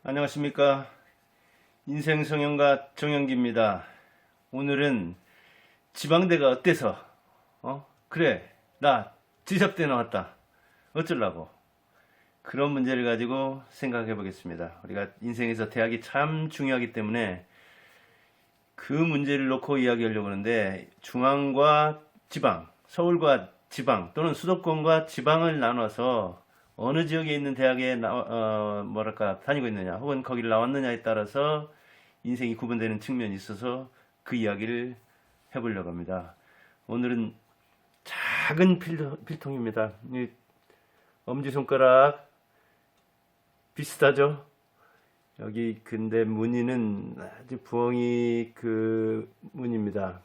안녕하십니까. 인생성형가 정영기입니다. 오늘은 지방대가 어때서 그래 나 지잡대 나왔다 어쩌려고, 그런 문제를 가지고 생각해 보겠습니다. 우리가 인생에서 대학이 참 중요하기 때문에 그 문제를 놓고 이야기하려고 하는데, 중앙과 지방, 서울과 지방 또는 수도권과 지방을 나눠서 어느 지역에 있는 대학에 다니고 있느냐 혹은 거기를 나왔느냐에 따라서 인생이 구분되는 측면이 있어서 그 이야기를 해보려고 합니다. 오늘은 작은 필통입니다. 엄지손가락 비슷하죠? 여기 근데 무늬는 아주 부엉이 그 무늬입니다.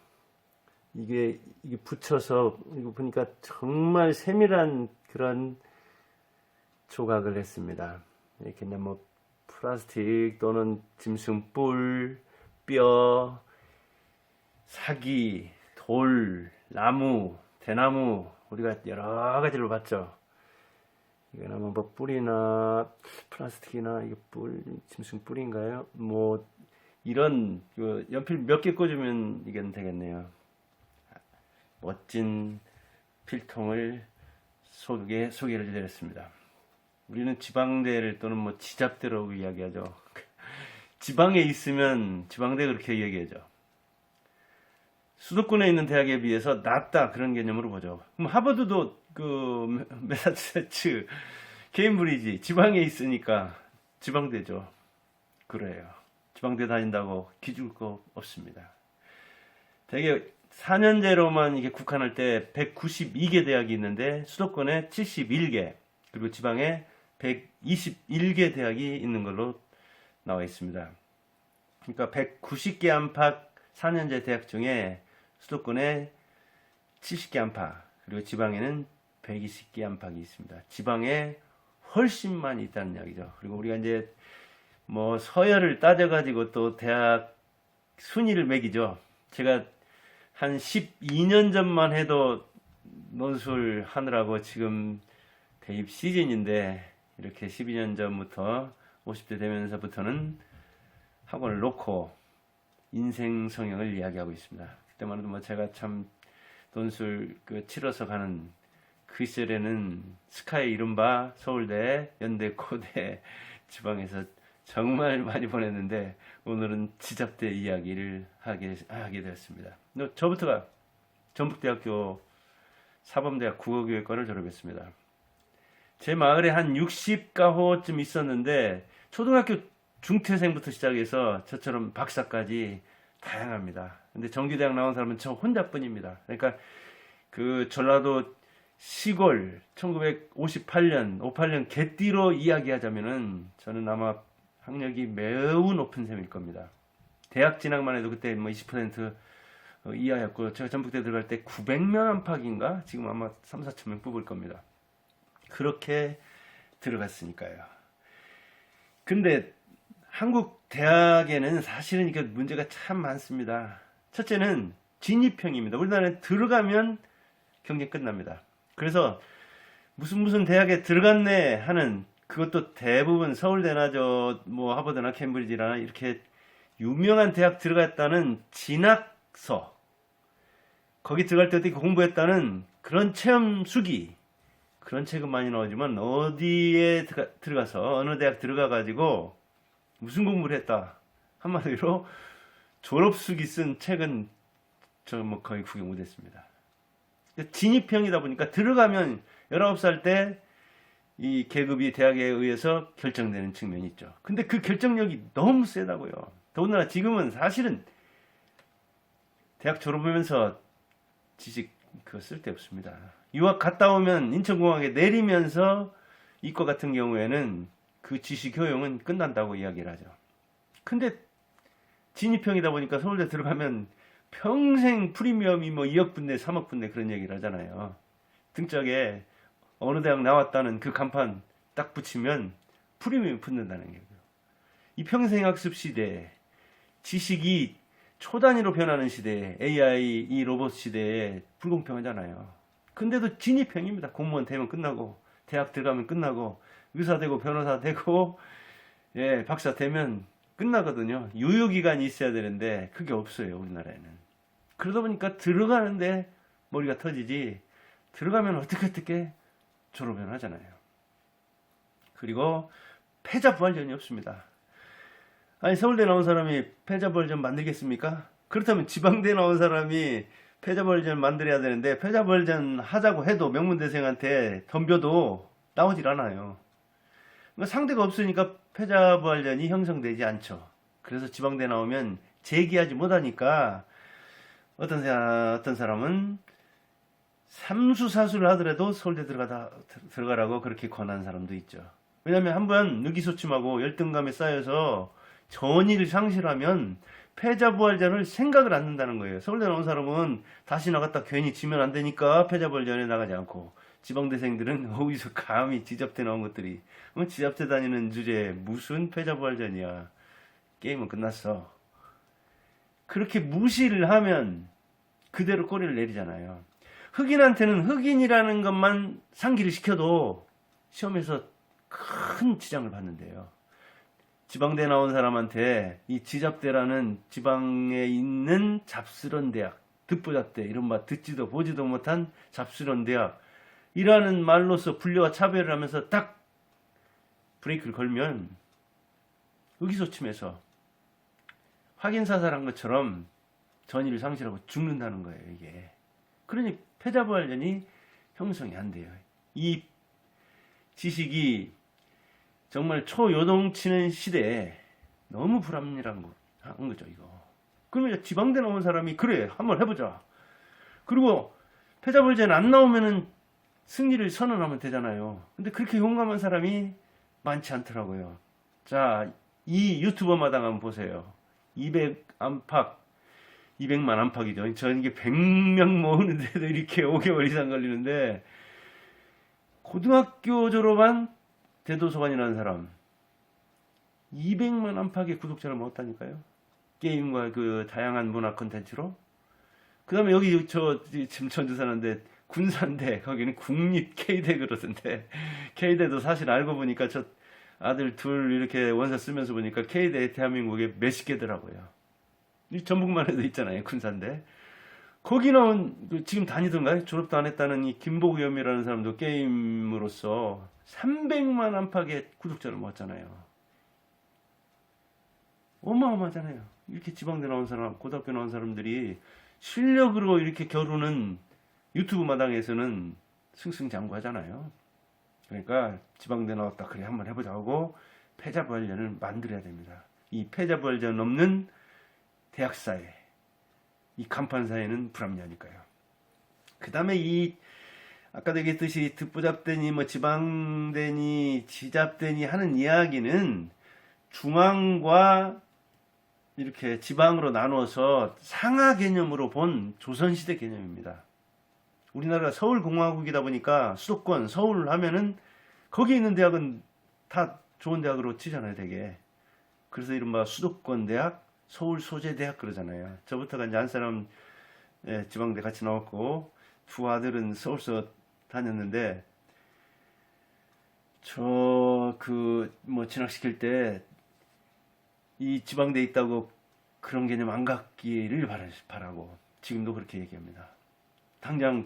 이게 붙여서 이거 보니까 정말 세밀한 그런 조각을 했습니다. 이렇게 뭐 플라스틱 또는 짐승뿔, 뼈, 사기, 돌, 나무, 대나무, 우리가 여러 가지로 봤죠. 이거는 뭐 뿔이나 플라스틱이나 이게 짐승 뿔인가요? 뭐 이런 연필 몇 개 꽂으면 이게 되겠네요. 멋진 필통을 소개를 드렸습니다. 우리는 지방대를 또는 뭐 지잡대라고 이야기하죠. 지방에 있으면 지방대 그렇게 이야기하죠. 수도권에 있는 대학에 비해서 낫다 그런 개념으로 보죠. 그럼 하버드도 그 매사추세츠, 케임브리지 지방에 있으니까 지방대죠. 그래요. 지방대 다닌다고 기죽을 거 없습니다. 되게 4년제로만 이게 국한할 때 192개 대학이 있는데 수도권에 71개, 그리고 지방에 121개 대학이 있는 걸로 나와 있습니다. 그러니까 190개 안팎 4년제 대학 중에 수도권에 70개 안팎, 그리고 지방에는 120개 안팎이 있습니다. 지방에 훨씬 많이 있다는 이야기죠. 그리고 우리가 이제 뭐 서열을 따져가지고 또 대학 순위를 매기죠. 제가 한 12년 전만 해도 논술 하느라고, 지금 대입 시즌인데 이렇게 12년 전부터 50대 되면서부터는 학원을 놓고 인생 성형을 이야기하고 있습니다. 그때만 해도 뭐 제가 참 논술 치러서 가는 그 시절에는 스카이 이른바 서울대, 연대, 고대 지방에서 정말 많이 보냈는데, 오늘은 지잡대 이야기를 하게 되었습니다. 저부터가 전북대학교 사범대학 국어교육과를 졸업했습니다. 제 마을에 한 60가호쯤 있었는데 초등학교 중퇴생부터 시작해서 저처럼 박사까지 다양합니다. 근데 정규대학 나온 사람은 저 혼자뿐입니다. 그러니까 그 전라도 시골 1958년, 58년 개띠로 이야기하자면은 저는 아마 학력이 매우 높은 셈일 겁니다. 대학 진학만 해도 그때 뭐 20% 이하였고, 제가 전북대 들어갈 때 900명 안팎인가? 지금 아마 3, 4천 명 뽑을 겁니다. 그렇게 들어갔으니까요. 근데 한국 대학에는 사실은 이게 문제가 참 많습니다. 첫째는 진입형입니다. 우리나라에 들어가면 경쟁 끝납니다. 그래서 무슨 대학에 들어갔네 하는, 그것도 대부분 서울대나 뭐 하버드나 캠브리지나 이렇게 유명한 대학 들어갔다는 진학서, 거기 들어갈 때 어떻게 공부했다는 그런 체험 수기, 그런 책은 많이 나오지만 어디에 들어가서 어느 대학 들어가가지고 무슨 공부를 했다, 한마디로 졸업수기 쓴 책은 저 뭐 거의 구경 못했습니다. 진입형이다 보니까 들어가면 19살 때 이 계급이 대학에 의해서 결정되는 측면이 있죠. 근데 그 결정력이 너무 세다고요. 더군다나 지금은 사실은 대학 졸업하면서 지식 쓸데없습니다. 유학 갔다 오면 인천공항에 내리면서 이과 같은 경우에는 그 지식 효용은 끝난다고 이야기를 하죠. 근데 진입형이다 보니까 서울대 들어가면 평생 프리미엄이 뭐 2억 분대, 3억 분대 그런 얘기를 하잖아요. 등짝에 어느 대학 나왔다는 그 간판 딱 붙이면 프리미엄 붙는다는 얘기예요. 이 평생학습 시대에 지식이 초단위로 변하는 시대에, AI, 이 로봇 시대에 불공평하잖아요. 근데도 진입형입니다. 공무원 되면 끝나고, 대학 들어가면 끝나고, 의사 되고, 변호사 되고, 예, 박사 되면 끝나거든요. 유효기간이 있어야 되는데 그게 없어요, 우리나라에는. 그러다 보니까 들어가는데 머리가 터지지, 들어가면 어떻게 졸업을 하잖아요. 그리고 패자부활전이 없습니다. 아니, 서울대 나온 사람이 패자부활전 만들겠습니까? 그렇다면 지방대 나온 사람이 패자부활전 만들어야 되는데, 패자부활전 하자고 해도 명문대생한테 덤벼도 나오질 않아요. 그러니까 상대가 없으니까 패자부활전이 형성되지 않죠. 그래서 지방대 나오면 재기하지 못하니까 어떤 사람은 삼수사수를 하더라도 서울대 들어가라고 그렇게 권한 사람도 있죠. 왜냐면 한번 의기소침하고 열등감에 쌓여서 전의를 상실하면 패자부활전을 생각을 않는다는 거예요. 서울대 나온 사람은 다시 나갔다 괜히 지면 안 되니까 패자부활전에 나가지 않고, 지방대생들은 어디서 감히 지잡대 나온 것들이, 지잡대 다니는 주제에 무슨 패자부활전이야. 게임은 끝났어. 그렇게 무시를 하면 그대로 꼬리를 내리잖아요. 흑인한테는 흑인이라는 것만 상기를 시켜도 시험에서 큰 지장을 받는데요. 지방대 나온 사람한테 이 지잡대라는 지방에 있는 잡스런 대학, 듣보잡대, 이른바 듣지도 보지도 못한 잡스런 대학이라는 말로서 분류와 차별을 하면서 딱 브레이크를 걸면 의기소침해서 확인사살한 것처럼 전의를 상실하고 죽는다는 거예요, 이게. 그러니 패자부활전이 형성이 안 돼요. 이 지식이 정말 초요동치는 시대에 너무 불합리한 거죠, 이거. 그러면 지방대 나온 사람이, 그래, 한번 해보자. 그리고 패자부활전 안 나오면은 승리를 선언하면 되잖아요. 근데 그렇게 용감한 사람이 많지 않더라고요. 자, 이 유튜버마당 한번 보세요. 200만 안팎이죠. 저는 이게 100명 모으는데도 이렇게 5개월 이상 걸리는데, 고등학교 졸업한 대도서관이라는 사람 200만 안팎의 구독자를 모았다니까요. 게임과 그 다양한 문화 콘텐츠로. 그 다음에 여기 지금 전주 사는데 군산대, 거기는 국립 K대 그러던데, K대도 사실 알고 보니까 저 아들 둘 이렇게 원서 쓰면서 보니까 K대 대한민국에 몇십 개더라고요. 전북만 해도 있잖아요, 군산대. 거기 나온, 지금 다니던가요? 졸업도 안 했다는 이 김보겸이라는 사람도 게임으로서 300만 안팎의 구독자를 모았잖아요. 어마어마하잖아요. 이렇게 지방대 나온 사람, 고등학교 나온 사람들이 실력으로 이렇게 겨루는 유튜브 마당에서는 승승장구하잖아요. 그러니까 지방대 나왔다, 그래 한번 해보자 하고 패자부활전을 만들어야 됩니다. 이 패자부활전 없는 대학사회, 이 간판사회는 불합리하니까요. 그 다음에 이 아까도 얘기했듯이 듣보잡대니 뭐 지방대니 지잡대니 하는 이야기는 중앙과 이렇게 지방으로 나누어서 상하 개념으로 본 조선시대 개념입니다. 우리나라가 서울공화국이다 보니까 수도권 서울 하면은 거기 있는 대학은 다 좋은 대학으로 치잖아요, 되게. 그래서 이른바 수도권 대학, 서울 소재 대학 그러잖아요. 저부터가 이제 한 사람 지방대 같이 나왔고 두 아들은 서울서 다녔는데, 저 뭐 진학시킬 때 이 지방대 있다고 그런 개념 안 갖기를 바라고 지금도 그렇게 얘기합니다. 당장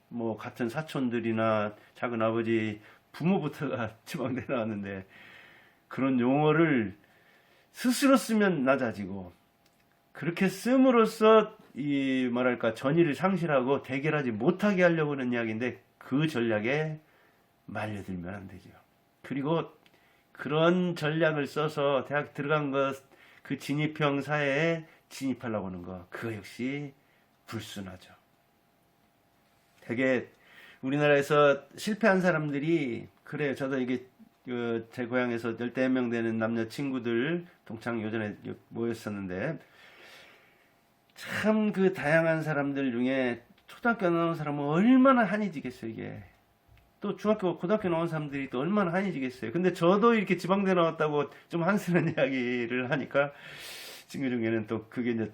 뭐 같은 사촌들이나 작은 아버지 부모부터가 지방대 나왔는데 그런 용어를 스스로 쓰면 낮아지고, 그렇게 씀으로써 이 뭐랄까 전의를 상실하고 대결하지 못하게 하려고 하는 이야기인데, 그 전략에 말려들면 안 되죠. 그리고 그런 전략을 써서 대학 들어간 것, 그 진입형 사회에 진입하려고 하는 거, 그거 역시 불순하죠. 되게 우리나라에서 실패한 사람들이 그래요. 저도 이게 제 고향에서 11명 되는 남녀 친구들 동창 요전에 모였었는데, 참 그 다양한 사람들 중에 초등학교 나온 사람은 얼마나 한이지겠어요, 이게. 또 중학교, 고등학교 나온 사람들이 또 얼마나 한이지겠어요. 근데 저도 이렇게 지방대 나왔다고 좀 한스러운 이야기를 하니까 친구 중에는 또 그게 이제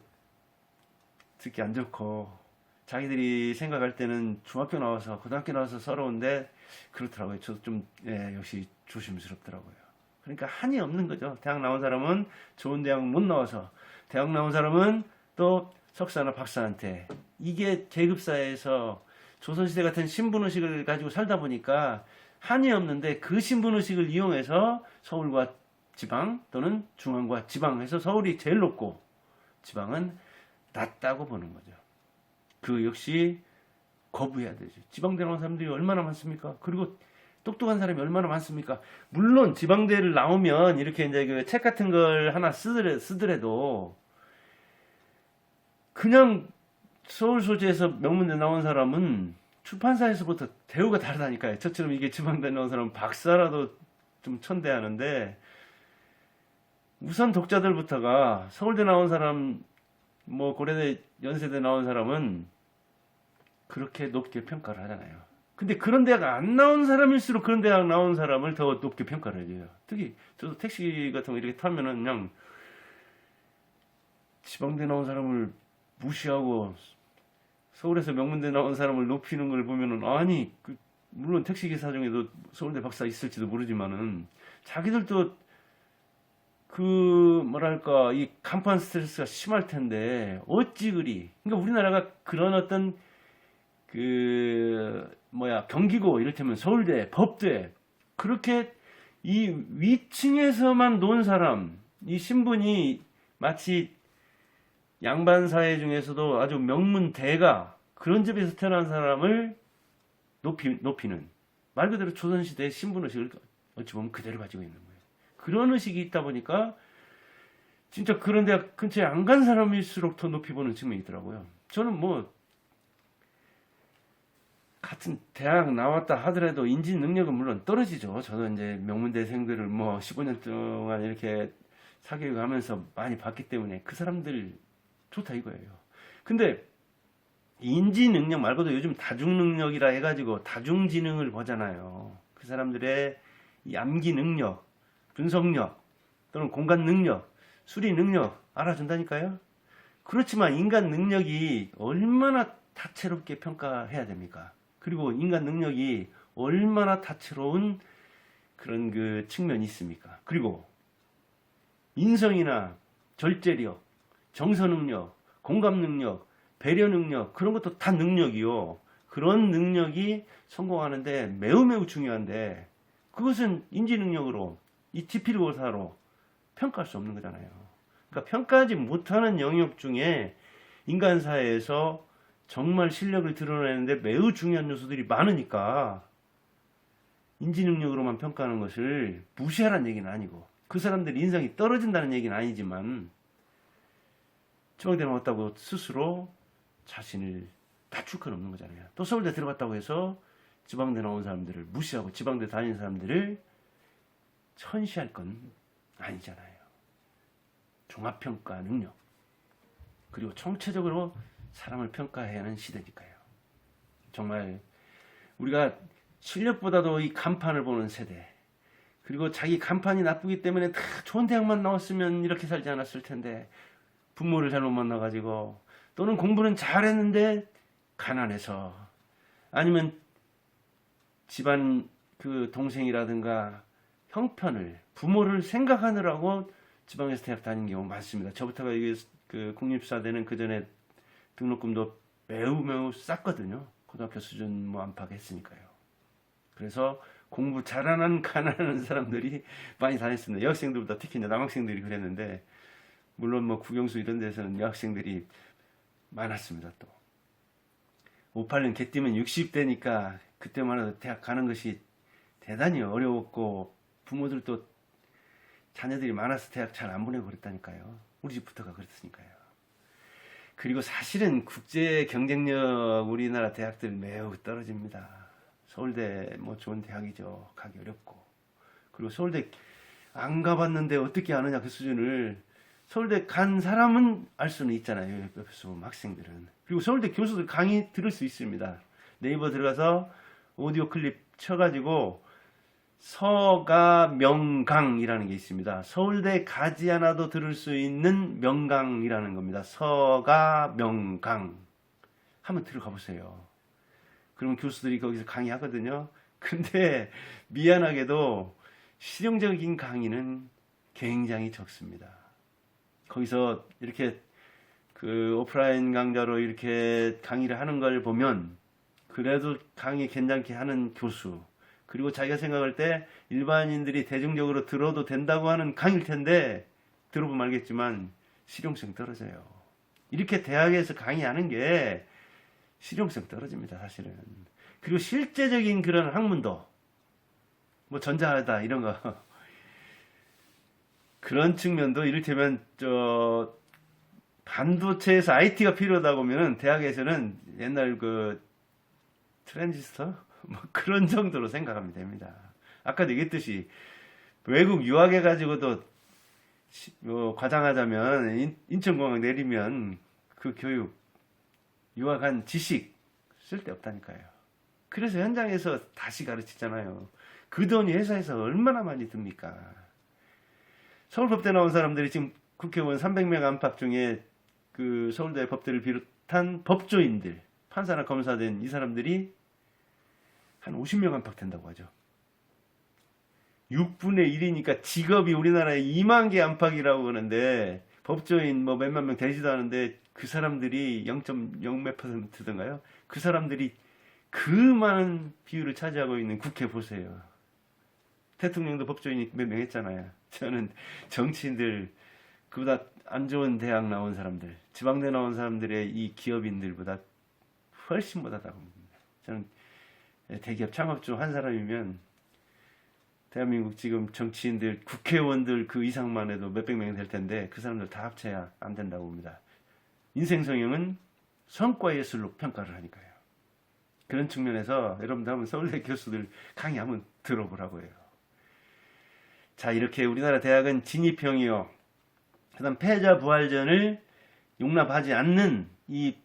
듣기 안 좋고, 자기들이 생각할 때는 중학교 나와서 고등학교 나와서 서러운데 그렇더라고요. 저도 좀 역시 조심스럽더라고요. 그러니까 한이 없는 거죠. 대학 나온 사람은 좋은 대학 못 나와서, 대학 나온 사람은 또 석사나 박사한테. 이게 계급사회에서 조선시대 같은 신분의식을 가지고 살다 보니까 한이 없는데, 그 신분의식을 이용해서 서울과 지방 또는 중앙과 지방에서 서울이 제일 높고 지방은 낮다고 보는 거죠. 그 역시 거부해야 되죠. 지방대 나온 사람들이 얼마나 많습니까? 그리고 똑똑한 사람이 얼마나 많습니까? 물론 지방대를 나오면 이렇게 이제 그 책 같은 걸 하나 쓰더라도 그냥 서울 소재에서 명문대 나온 사람은 출판사에서부터 대우가 다르다니까요. 저처럼 이게 지방대 나온 사람은 박사라도 좀 천대하는데, 우선 독자들부터가 서울대 나온 사람, 뭐 고려대 연세대 나온 사람은 그렇게 높게 평가를 하잖아요. 근데 그런 대학 안 나온 사람일수록 그런 대학 나온 사람을 더 높게 평가를 해줘요. 특히 저도 택시 같은 거 이렇게 타면은 그냥 지방대 나온 사람을 무시하고 서울에서 명문대 나온 사람을 높이는 걸 보면은, 아니, 물론 택시기사 중에도 서울대 박사 있을지도 모르지만은 자기들도 뭐랄까, 이 간판 스트레스가 심할 텐데 어찌 그리. 그러니까 우리나라가 그런 어떤 경기고 이를테면 서울대, 법대, 그렇게 이 위층에서만 논 사람, 이 신분이 마치 양반 사회 중에서도 아주 명문대가, 그런 집에서 태어난 사람을 높이는, 말 그대로 조선시대의 신분의식을 어찌 보면 그대로 가지고 있는 거예요. 그런 의식이 있다 보니까 진짜 그런 대학 근처에 안 간 사람일수록 더 높이 보는 측면이 있더라고요. 저는 뭐 같은 대학 나왔다 하더라도 인지 능력은 물론 떨어지죠. 저도 이제 명문대생들을 뭐 15년 동안 이렇게 사교육하면서 많이 봤기 때문에 그 사람들 좋다 이거예요. 근데 인지 능력 말고도 요즘 다중 능력이라 해가지고 다중지능을 보잖아요. 그 사람들의 이 암기 능력, 분석력, 또는 공간 능력, 수리 능력 알아준다니까요. 그렇지만 인간 능력이 얼마나 다채롭게 평가해야 됩니까? 그리고 인간 능력이 얼마나 다채로운 그런 그 측면이 있습니까? 그리고 인성이나 절제력, 정서 능력, 공감 능력, 배려 능력, 그런 것도 다 능력이요. 그런 능력이 성공하는데 매우 매우 중요한데, 그것은 인지 능력으로, 이 지필고사로 평가할 수 없는 거잖아요. 그러니까 평가하지 못하는 영역 중에 인간 사회에서 정말 실력을 드러내는데 매우 중요한 요소들이 많으니까, 인지 능력으로만 평가하는 것을 무시하라는 얘기는 아니고, 그 사람들 인성이 떨어진다는 얘기는 아니지만, 지방대 나왔다고 스스로 자신을 낮출 건 없는 거잖아요. 또 서울대 들어갔다고 해서 지방대 나온 사람들을 무시하고 지방대 다니는 사람들을 천시할 건 아니잖아요. 종합평가 능력, 그리고 총체적으로 사람을 평가해야 하는 시대니까요. 정말 우리가 실력보다도 이 간판을 보는 세대, 그리고 자기 간판이 나쁘기 때문에 다 좋은 대학만 나왔으면 이렇게 살지 않았을 텐데, 부모를 잘못 만나가지고, 또는 공부는 잘했는데 가난해서, 아니면 집안 그 동생이라든가 형편을, 부모를 생각하느라고 지방에서 대학 다닌 경우 많습니다. 저부터가 이게 그 국립사대는 그 전에 등록금도 매우 매우 쌌거든요. 고등학교 수준 뭐 안팎했으니까요. 그래서 공부 잘하는 가난한 사람들이 많이 다녔습니다. 여학생들보다 특히 남학생들이 그랬는데, 물론 뭐 국영수 이런 데서는 여학생들이 많았습니다. 또 58년 개띠면 60대니까 그때만 해도 대학 가는 것이 대단히 어려웠고, 부모들도 자녀들이 많아서 대학 잘 안 보내고 그랬다니까요. 우리 집부터가 그랬으니까요. 그리고 사실은 국제 경쟁력 우리나라 대학들 매우 떨어집니다. 서울대 뭐 좋은 대학이죠. 가기 어렵고. 그리고 서울대 안 가봤는데 어떻게 아느냐, 그 수준을. 서울대 간 사람은 알 수는 있잖아요. 옆에서 보면 학생들은. 그리고 서울대 교수들 강의 들을 수 있습니다. 네이버 들어가서 오디오 클립 쳐가지고 서가명강이라는 게 있습니다. 서울대 가지 않아도 들을 수 있는 명강이라는 겁니다. 서가명강. 한번 들어가 보세요. 그러면 교수들이 거기서 강의하거든요. 근데 미안하게도 실용적인 강의는 굉장히 적습니다. 거기서 이렇게 그 오프라인 강좌로 이렇게 강의를 하는 걸 보면 그래도 강의 괜찮게 하는 교수, 그리고 자기가 생각할 때 일반인들이 대중적으로 들어도 된다고 하는 강의일 텐데 들어보면 알겠지만 실용성 떨어져요. 이렇게 대학에서 강의하는 게 실용성 떨어집니다, 사실은. 그리고 실제적인 그런 학문도 뭐 전자하다 이런 거 그런 측면도 이를테면 저 반도체에서 IT가 필요하다고 하면은 대학에서는 옛날 그 트랜지스터 뭐 그런 정도로 생각하면 됩니다. 아까도 얘기했듯이 외국 유학해 가지고도 과장하자면 인천공항 내리면 그 교육 유학한 지식 쓸데없다니까요. 그래서 현장에서 다시 가르치잖아요. 그 돈이 회사에서 얼마나 많이 듭니까? 서울법대 나온 사람들이 지금 국회의원 300명 안팎 중에 그 서울대 법대를 비롯한 법조인들, 판사나 검사 된 이 사람들이 한 50명 안팎 된다고 하죠. 6분의 1이니까 직업이 우리나라에 2만 개 안팎이라고 하는데 법조인 뭐 몇만 명 되지도 않은데 그 사람들이 0.0몇 %든가요? 그 사람들이 그 많은 비율을 차지하고 있는 국회 보세요. 대통령도 법조인이 몇 명 했잖아요. 저는 정치인들 그보다 안 좋은 대학 나온 사람들, 지방대 나온 사람들의 이 기업인들보다 훨씬 못하다고 봅니다. 저는 대기업 창업 중 한 사람이면 대한민국 지금 정치인들, 국회의원들 그 이상만 해도 몇백 명이 될 텐데 그 사람들 다 합쳐야 안 된다고 봅니다. 인생 성형은 성과 예술로 평가를 하니까요. 그런 측면에서 여러분들 한번 서울대 교수들 강의 한번 들어보라고 해요. 자, 이렇게 우리나라 대학은 진입형이요. 그 다음 패자 부활전을 용납하지 않는 이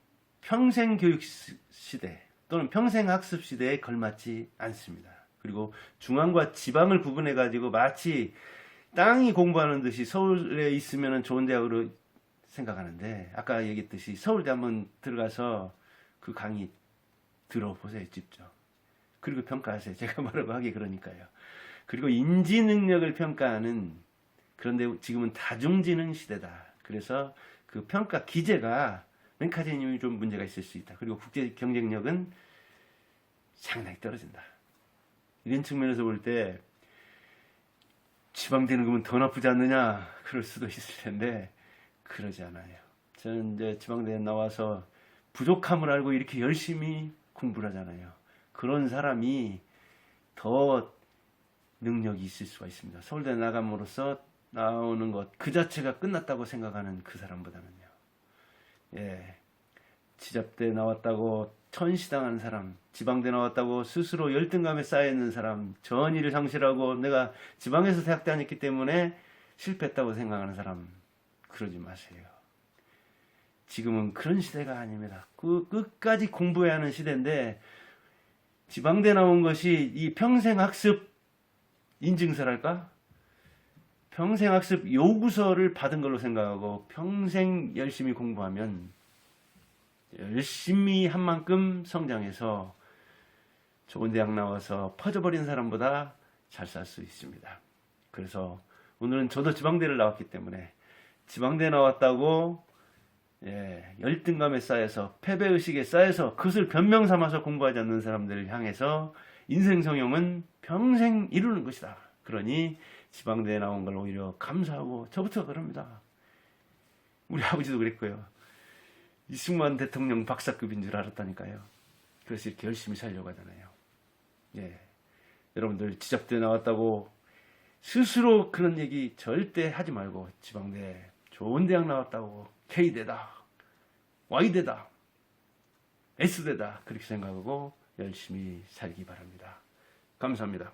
평생교육 시대 또는 평생학습 시대에 걸맞지 않습니다. 그리고 중앙과 지방을 구분해 가지고 마치 땅이 공부하는 듯이 서울에 있으면 좋은 대학으로 생각하는데 아까 얘기했듯이 서울대 한번 들어가서 그 강의 들어보세요, 직접. 그리고 평가하세요. 제가 말하고 하기 그러니까요. 그리고 인지 능력을 평가하는, 그런데 지금은 다중지능 시대다. 그래서 그 평가 기제가 맹카제님이 좀 문제가 있을 수 있다. 그리고 국제 경쟁력은 상당히 떨어진다. 이런 측면에서 볼 때 지방대는 그러면 더 나쁘지 않느냐 그럴 수도 있을 텐데 그러지 않아요. 저는 이제 지방대에 나와서 부족함을 알고 이렇게 열심히 공부를 하잖아요. 그런 사람이 더 능력이 있을 수가 있습니다. 서울대 나감으로써 나오는 것 그 자체가 끝났다고 생각하는 그 사람보다는요. 예, 지잡대 나왔다고 천시당하는 사람, 지방대 나왔다고 스스로 열등감에 쌓여있는 사람, 전의를 상실하고 내가 지방에서 대학 다녔기 때문에 실패했다고 생각하는 사람, 그러지 마세요. 지금은 그런 시대가 아닙니다. 끝까지 공부해야 하는 시대인데 지방대 나온 것이 이 평생학습 인증서랄까? 평생학습 요구서를 받은 걸로 생각하고 평생 열심히 공부하면 열심히 한 만큼 성장해서 좋은 대학 나와서 퍼져버린 사람보다 잘 살 수 있습니다. 그래서 오늘은 저도 지방대를 나왔기 때문에 지방대 나왔다고 열등감에 쌓여서 패배의식에 쌓여서 그것을 변명 삼아서 공부하지 않는 사람들을 향해서 인생 성형은 평생 이루는 것이다. 그러니 지방대에 나온 걸 오히려 감사하고 저부터 그럽니다. 우리 아버지도 그랬고요. 이승만 대통령 박사급인 줄 알았다니까요. 그래서 이렇게 열심히 살려고 하잖아요. 예, 여러분들 지잡대 나왔다고 스스로 그런 얘기 절대 하지 말고 지방대 좋은 대학 나왔다고 K대다, Y대다, S대다 그렇게 생각하고 열심히 살기 바랍니다. 감사합니다.